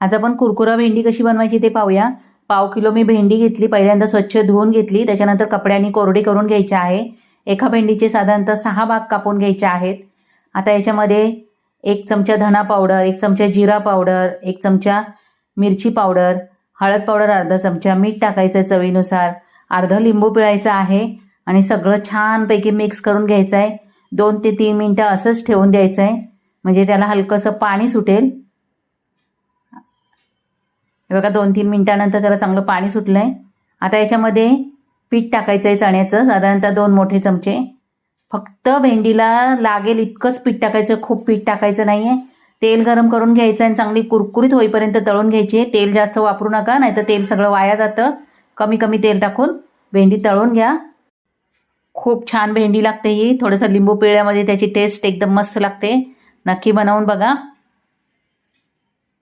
आज आपण कुरकुरा भेंडी कशी बनवायची ते पाहूया। पाव किलो मी भेंडी घेतली, पहिल्यांदा स्वच्छ धुवून घेतली, त्याच्यानंतर कपड्याने कोरडी करून घ्यायची आहे। एका भेंडीचे साधारणतः 6 भाग कापून घ्यायचे आहेत। आता याच्यामध्ये 1 चमचा धना पावडर, 1 चमचा जिरा पावडर, 1 चमचा मिरची पावडर, हळद पावडर अर्धा चमचा, मीठ टाकायचं चवीनुसार, अर्धा लिंबू पिळायचा आहे आणि सगळं छानपैकी मिक्स करून घ्यायचं आहे। 2 ते 3 मिनिटं असंच ठेवून द्यायचं आहे, म्हणजे त्याला हलकंसं पाणी सुटेल। हे बघा 2-3 मिनिटानंतर त्याला चांगलं पाणी सुटलंय। आता याच्यामध्ये पीठ टाकायचं आहे चण्याचं, साधारणतः 2 मोठे चमचे। फक्त भेंडीला लागेल इतकंच पीठ टाकायचं, खूप पीठ टाकायचं नाहीये। तेल गरम करून घ्यायचं आणि चांगली कुरकुरीत होईपर्यंत तळून घ्यायची। तेल जास्त वापरू नका, नाहीतर तेल सगळं वाया जातं। कमी कमी तेल टाकून भेंडी तळून घ्या। खूप छान भेंडी लागते ही, थोडंसं लिंबू पिळल्यामध्ये त्याची टेस्ट एकदम मस्त लागते। नक्की बनवून बघा।